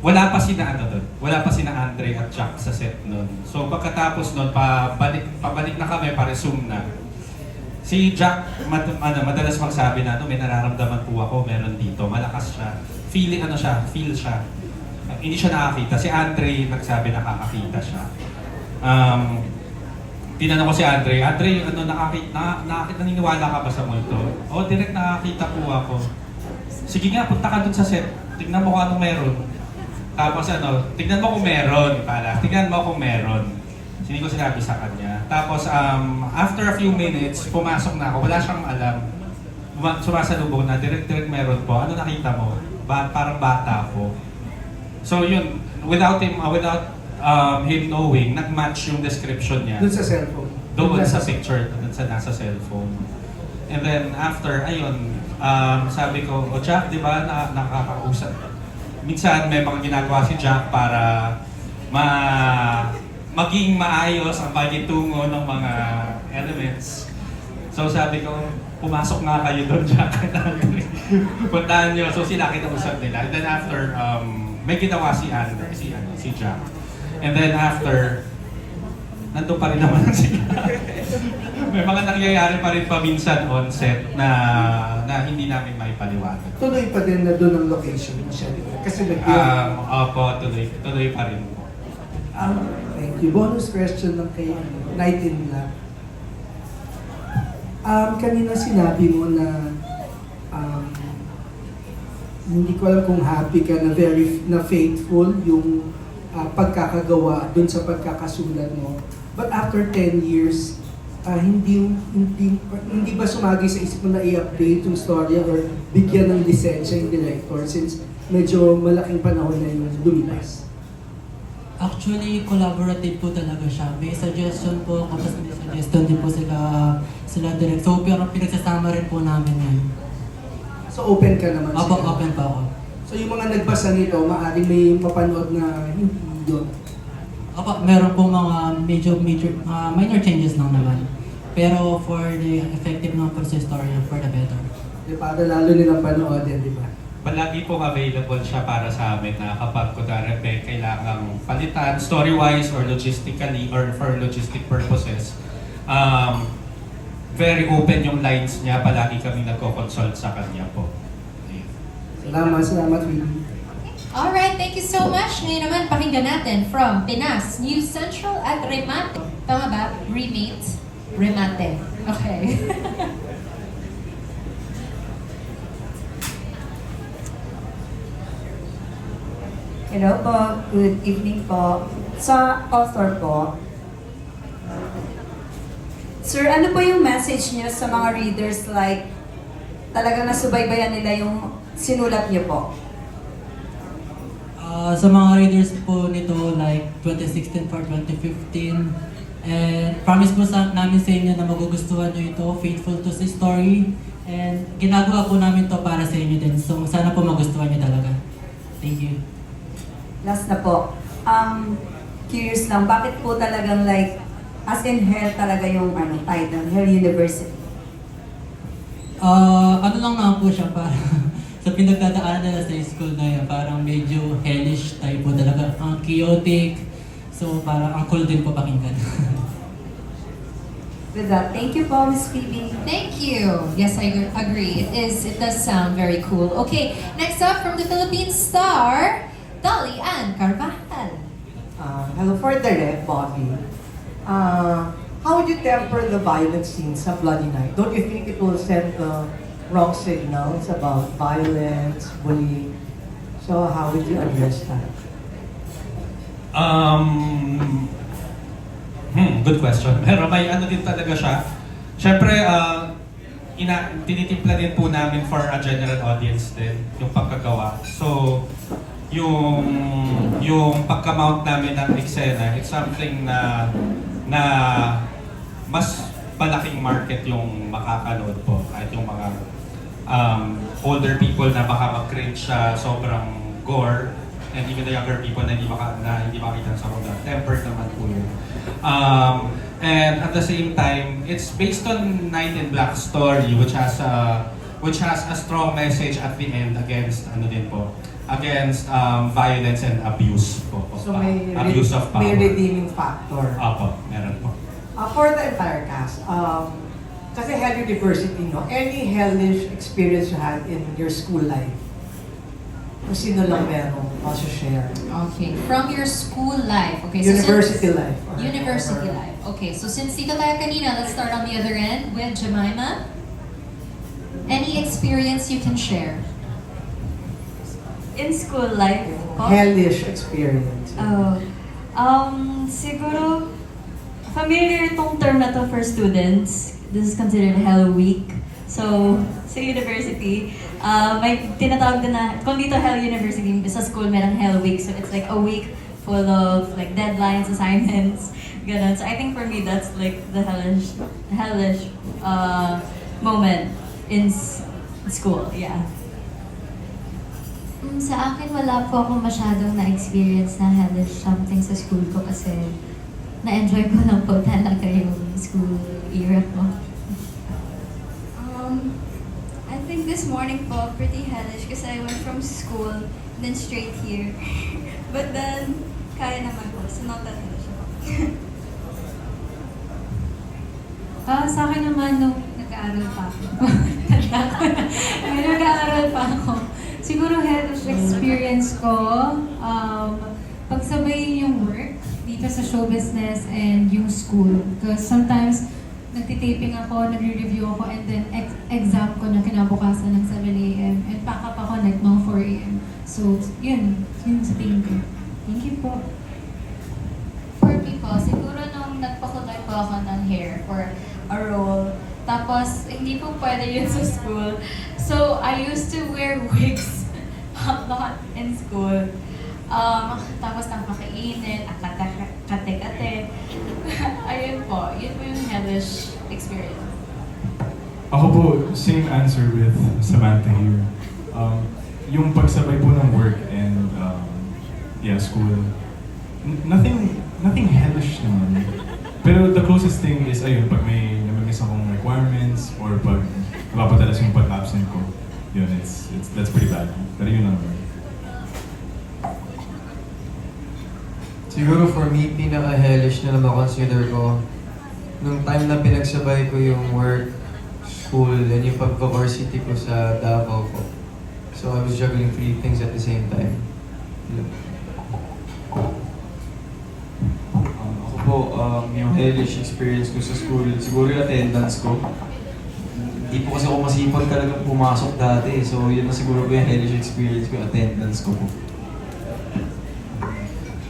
wala pa sina Andre at Jack sa set nun. So pagkatapos nun, pabalik na kami, pa-resume na. Si Jack, madalas magsabi na, may nararamdaman po ako, meron dito, malakas siya. Feel siya. Hindi siya nakakita. Si Andre nagsabi nakakakita siya. Tinanong ko si Andre, naniniwala ka ba sa multo? Oh, direct nakakita po ako. Sige nga, punta ka dun sa set. Tignan mo kung anong meron. Tapos tignan mo kung meron pala. Tignan mo kung meron. Hindi ko sinabi sa kanya. Tapos after a few minutes, pumasok na ako. Wala siyang alam. Sumasalubong na, direct meron po. Ano nakita mo? Parang bata po. So yun, without him knowing, nag-match yung description niya. Doon sa cellphone. Doon sa picture, doon sa nasa cellphone. And then after, sabi ko, Jack, di ba nakakausap? Minsan may mga ginagawa si Jack para maging maayos ang pagitungo ng mga elements. So sabi ko, pumasok nga kayo doon, Jack. Puntahan nyo. So sila kinausap nila. And then after, may ginawa si Jack. And then after, nandun pa rin naman sila. May mga nangyayari pa rin paminsan on set na hindi namin maipaliwanag. Tuloy pa din na doon ang location siya, di ba? Kasi Opo, tuloy pa rin. Thank you. Bonus question lang kay Night in Black. Kanina sinabi mo na hindi ko alam kung happy ka na faithful yung pagkakagawa dun sa pagkakasulat mo. But after 10 years, hindi ba sumagi sa isip mo na i-update yung story or bigyan ng lisensya yung director since medyo malaking panahon na yung lumipas? Actually, collaborative po talaga siya. May suggestion po ako, tapos may suggestion din po sila direct. So, pero pinagsasama rin po namin yun. So, open ka naman Opo, open pa ako. So, yung mga nagbasa nito, maaaring may mapanood na hindi yun. Opo, meron po mga minor changes lang naman. Pero for the effective ng story, for the better. Para lalo nilang panoodin, di ba? Palagi pong available siya para sa amin na kapag kunwari kailangang palitan story-wise or logistically or for logistic purposes. Very open yung lines niya, palagi kami nagko-consult sa kanya po. Salamat, Willie. Alright, thank you so much. Ngayon naman, pakinggan natin from Pinas News Central at Remate. Tama ba? Remate. Okay. Hello po, good evening po. Sa author po, Sir, ano po yung message niyo sa mga readers like talagang nasubaybayan nila yung sinulat niyo po? Sa mga readers po nito like 2016 for 2015, and promise po namin sa inyo na magugustuhan nyo ito, faithful to the story, and ginagawa po namin to para sa inyo din. So sana po magustuhan nyo talaga. Thank you. Last na po, curious lang, bakit po talagang like, as in Hell talaga yung title, Hell University? Ano lang naman po siya para sa pinagdadaanan nila sa school na yan, parang medyo hellish type po talaga, ang chaotic, so parang ang cool din po pakinggan. With that, thank you po, Ms. Phoebe. Thank you. Yes, I agree. It does sound very cool. Okay, next up from the Philippine Star, Dolly Ann Carvajal. Hello for the rep, Bobby. How would you temper the violent scenes sa Bloody Night? Don't you think it will send the wrong signals about violence, bullying? So how would you address that? Good question. Pero may ano din talaga siya. Siyempre, tinitimpla din po namin for a general audience din, yung pagkagawa. So, yung pagka-mount namin ng eksena, it's something na mas malaking market yung makakanood po. Kahit yung mga older people na baka mag-cringe siya, sobrang gore, and even the younger people na hindi makita sa mga tempered naman po yun. And at the same time, it's based on Night in Black story, which has a strong message at the end against against violence and abuse po. So may Abuse of power. may redeeming factor. Apo, meron po. For the entire cast, kasi Hell University, no? Any hellish experience you had in your school life? Kung sino lang meron, also share. Okay, from your school life. Okay, so University life. University life. Okay, so since dito tayo kanina, let's start on the other end with Jemima. Any experience you can share? In school life po? Hellish experience. Siguro, familiar itong term na to for students. This is considered Hell Week. So, sa university, may tinatawag din na, kung dito Hell University, sa school merang Hell Week. So, it's like a week full of like deadlines, assignments, ganun. So, I think for me, that's like the hellish moment in school, yeah. Sa akin, wala po akong masyadong na-experience na hellish something sa school ko kasi na-enjoy ko lang po talaga yung school era ko. I think this morning po, pretty hellish kasi I went from school, then straight here. But then, kaya naman po, so not that hellish po. Sa akin naman, nung nag-aaral pa ako. Nag-aaral pa ako. Siguro hellish experience ko, pagsabayin yung work dito sa show business and yung school. Because sometimes, nagtitaping ako, nagre-review ako, and then exam ko na kinabukasan ng 7 a.m. and pack up ako like mga 4 a.m. So, yun sa tingin ko. Thank you po. For me po, siguro nung nagpakulay po ako ng hair for a role, tapos hindi po pwede yun sa school. So, I used to wear wigs a lot in school. Tapos napakainit, kate-kate. Ayun po, yun po yung hellish experience. Ako po, same answer with Samantha here. Yung pagsabay po ng work and school, nothing hellish naman. Pero the closest thing is, ayun, pag may namimiss akong requirements or pag napapadalas yung pag-absent ko, yun, that's pretty bad. Pero yun lang. Siguro for me, pinaka-hellish na consider ko, nung time na pinagsabay ko yung work, school, and yung pag-varsity ko sa Davao ko. So I was juggling 3 things at the same time. Ako po, yung hellish experience ko sa school, siguro yung attendance ko. Hindi po kasi ako masipag talagang pumasok dati. So yun na siguro po yung hellish experience ko, attendance ko po.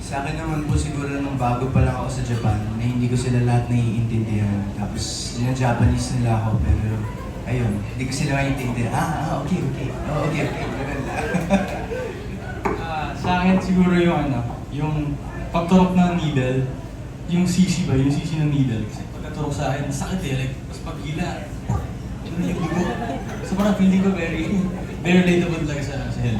Sa akin naman po siguro nung bago pa lang ako sa Japan, na hindi ko sila lahat naiintindihan. Tapos Japanese nila ako, pero ayun, hindi ko sila naiintindihan. Okay. Okay. Sa akin siguro yung pagturok ng needle, yung sisi ng needle. Kasi pagkaturok sa akin, masakit like, mas paghila. Yung dugo. So parang feeling ko very relatable talaga sa hell.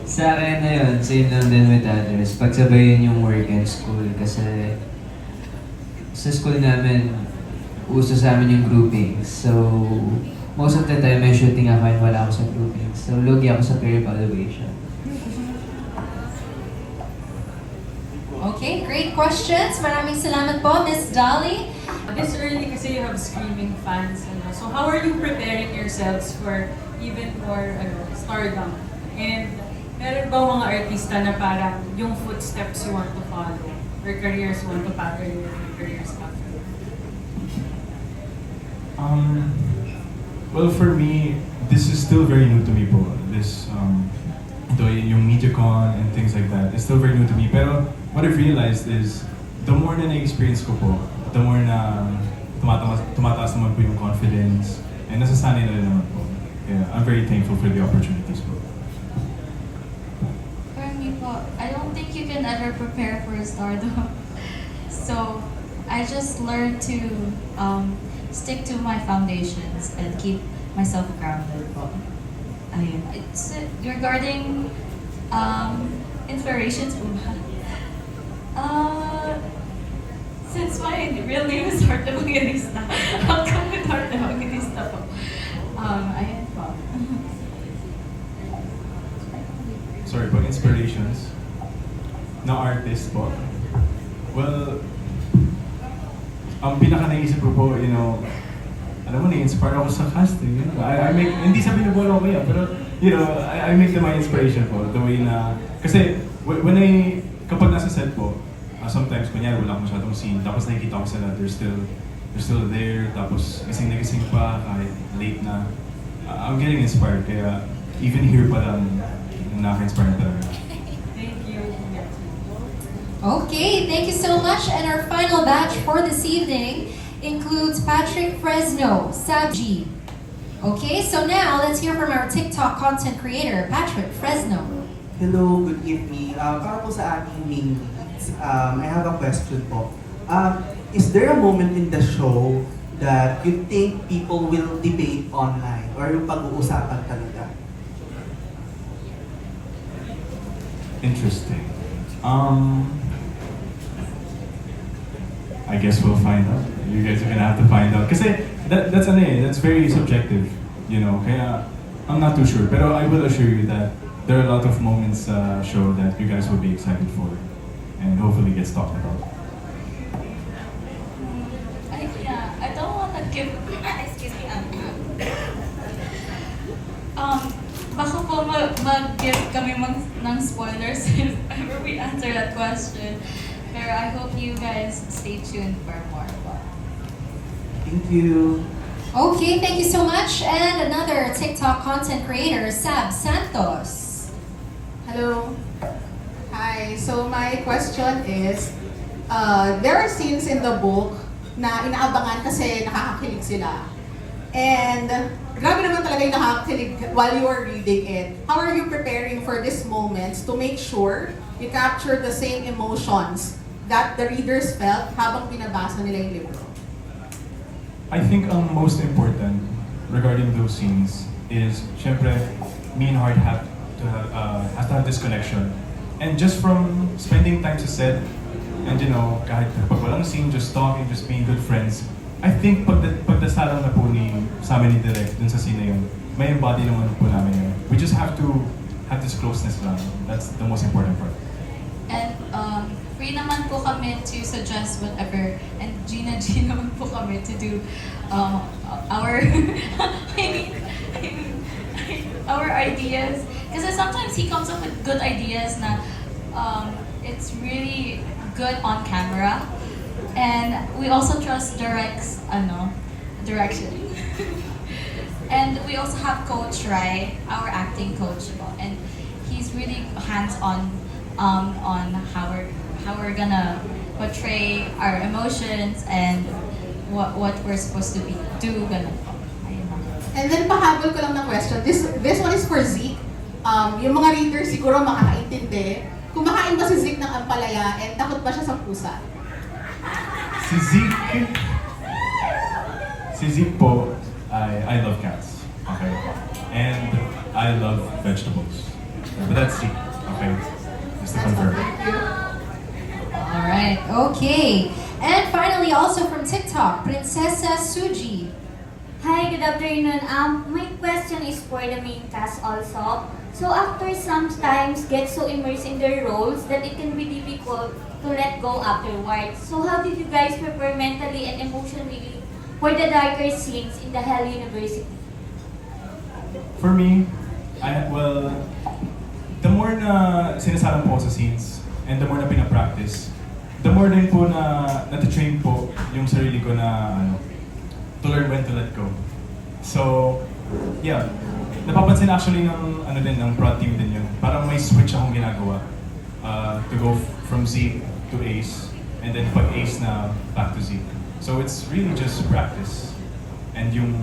Sa akin na yun, same lang din with others. Pagsabayin yung work and school kasi sa school namin, uso sa amin yung groupings. So, most of the time may shooting ako and wala ako sa groupings. So, lugi ako sa peer evaluation. Okay, great questions. Maraming salamat po, Miss Dolly. This early kasi you have screaming fans. So how are you preparing yourselves for even more stardom? And meron ba mga artista na parang yung footsteps you want to follow or careers you want to pattern your careers after? Well, for me, this is still very new to me po. This, yung MediaCon and things like that, it's still very new to me. Pero what I've realized is, the more na na-experience ko po, the more na tumataas naman po yung confidence, and nasasanay na rin naman po. Yeah, I'm very thankful for the opportunities po. For me po, I don't think you can ever prepare for stardom. So, I just learned to stick to my foundations and keep myself grounded po. Ayun. It's regarding inspirations po ba? Since my real name is Heart Evangelista, I'll come with Heart Evangelista po. Ayan po. Sorry po, inspirations na artist po. Well, ang pinaka-naisip ko po, you know, alam mo, na-inspire ako sa casting. You know? I make, hindi sa binubolo ko yan, pero, you know, I make them my inspiration po. The way na, kasi, kapag nasa set po, sometimes, kunyari, wala akong masyadong scene, tapos nakikita ko sila, they're still there, tapos gising na gising pa, kahit late na. I'm getting inspired, kaya even here pa lang, nakaka-inspire na talaga. Thank you. Okay, thank you so much. And our final batch for this evening includes Patrick Fresno, Sabji. Okay, so now let's hear from our TikTok content creator, Patrick Fresno. Hello, good evening. Para po sa ating main leads, I have a question po. Is there a moment in the show that you think people will debate online or yung pag-uusapan talaga? Interesting. I guess we'll find out. You guys are gonna have to find out. Kasi that's very subjective, you know. Kaya I'm not too sure. Pero I will assure you that there are a lot of moments show that you guys will be excited for, and hopefully gets talked about. I don't want to give. Excuse me. Baka po mag-give kami ng spoilers if ever we answer that question. Pero I hope you guys stay tuned for more. Thank you. Okay, thank you so much. And another TikTok content creator, Sab Santos. Hello. Hi. So my question is, there are scenes in the book na inaabangan kasi nakakakilig sila. And grabe naman talaga yung nakakakilig while you are reading it. How are you preparing for these moments to make sure you capture the same emotions that the readers felt habang binabasa nila yung libro? I think ang most important regarding those scenes is, syempre, me and Heart have to have this connection. And just from spending time sa set, and you know, kahit pag walang scene, just talking, just being good friends, I think pagdasalang na po sa amin ni Direk dun sa scene na yun, may embody naman po namin yun. We just have to have this closeness lang. That's the most important part. And free naman po kami to suggest whatever, and Gina naman po kami to do our our ideas. Kasi sometimes he comes up with good ideas na it's really good on camera. And we also trust Derek's direction. And we also have Coach Rai, our acting coach, and he's really hands-on on how we're gonna portray our emotions and what we're supposed to do. Ganun po. Ayun lang. And then pahabol ko lang ng question. This one is for Zeke. Yung mga readers siguro makakaintindi. Kumakain ba si Zeke ng ampalaya and takot ba siya sa pusa? Si Zeke po, I love cats. Okay? And I love vegetables. But that's Zeke. Okay? Just to confirm. Alright, okay. And finally, also from TikTok, Princesa Suji. Hi, good afternoon. My question is for the main cast also. So actors sometimes get so immersed in their roles that it can be difficult to let go afterwards. So how did you guys prepare mentally and emotionally for the darker scenes in the Hell University? For me, the more na sinasalang po sa scenes and the more na pinapractice, the more din po na nati-train po yung sarili ko na to learn when to let go. So, yeah. Napapansin actually ng prod team din yun. Parang may switch akong ginagawa. To go from Zeke to Ace, and then pag Ace na back to Zeke. So it's really just practice. And yung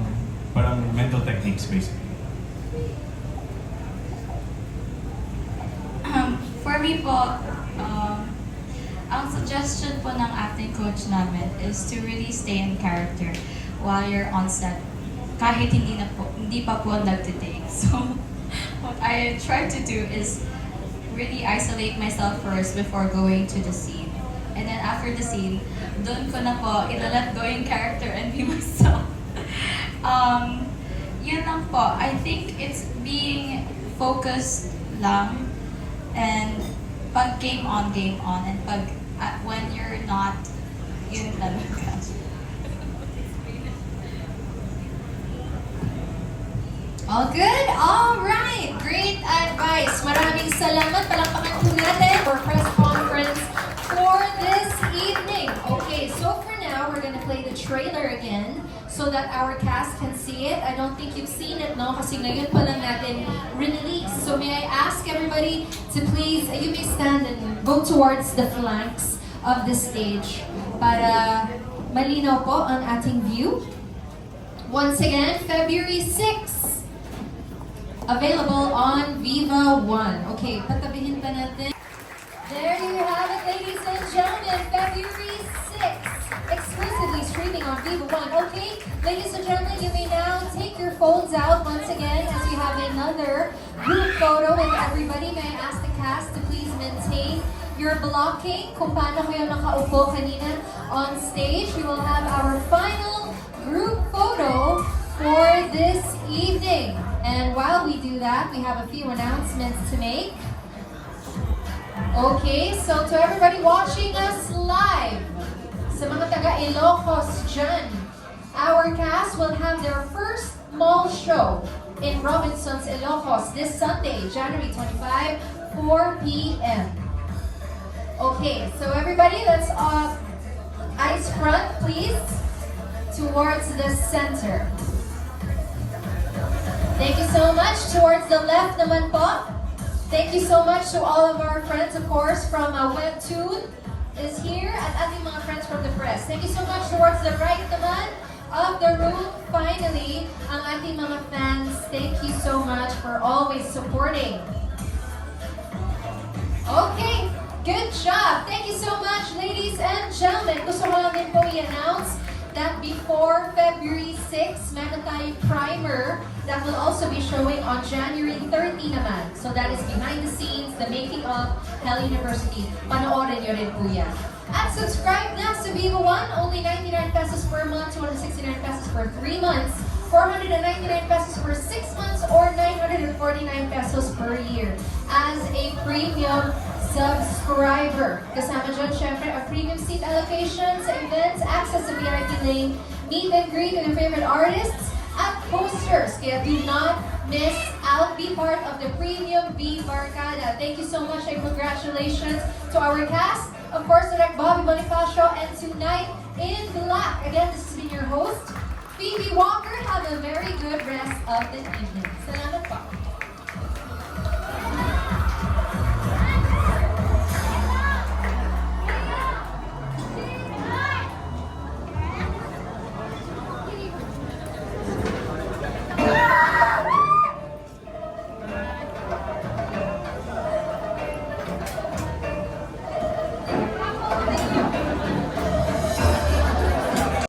parang mental techniques basically. For me po, ang suggestion po ng acting coach namin is to really stay in character while you're on set. Kahit hindi pa po nagtitake. So, what I try to do is really isolate myself first before going to the scene. And then after the scene, doon ko na po ilalet go yung character and be myself. Yun lang po. I think it's being focused lang and pag game on, and pag when you're not, yun talaga. All good? All right. Great advice. Maraming salamat. Palakpakan po natin for press conference for this evening. Okay, so for now, we're gonna play the trailer again so that our cast can see it. I don't think you've seen it, no? Kasi ngayon pa lang natin release. So may I ask everybody to please, you may stand and go towards the flanks of the stage para malinaw po ang ating view. Once again, February 6. Available on Viva One. Okay, patabihin pa natin. There you have it, ladies and gentlemen. February 6th, exclusively streaming on Viva One. Okay, ladies and gentlemen, you may now take your phones out once again as we have another group photo with everybody. May I ask the cast to please maintain your blocking kung paano kayo nakaupo kanina on stage. We will have our final group photo for this evening. And while we do that, we have a few announcements to make. Okay, so to everybody watching us live, sa mga taga Ilocos dyan, our cast will have their first mall show in Robinson's Ilocos this Sunday, January 25, 4 p.m. Okay, so everybody, let's eyes front, please, towards the center. Thank you so much. Towards the left naman po. Thank you so much to all of our friends, of course, from Webtoon is here at ating mga friends from the press. Thank you so much. Towards the right naman of the room, finally, ang ating mga fans. Thank you so much for always supporting. Okay, good job. Thank you so much, ladies and gentlemen. Gusto ko lang din po i-announce that before February 6, meron tayong primer that will also be showing on January 30 naman. So that is behind the scenes, the making of Hell University. Panoorin nyo rin po yan. At subscribe na sa Viva One, only 99 pesos per month, 269 pesos for 3 months, 499 pesos for 6 months, or 949 pesos per year as a premium subscriber. Kasama dyan, syempre, a premium seat allocation sa events, access sa VIP lane, meet and greet with your favorite artists, at posters. Kaya do not miss out. Be part of the premium V Barkada. Thank you so much and congratulations to our cast. Of course, Direct Bobby Bonifacio, and tonight in black. Again, this has been your host, Phoebe Walker. Have a very good rest of the evening. Salamat.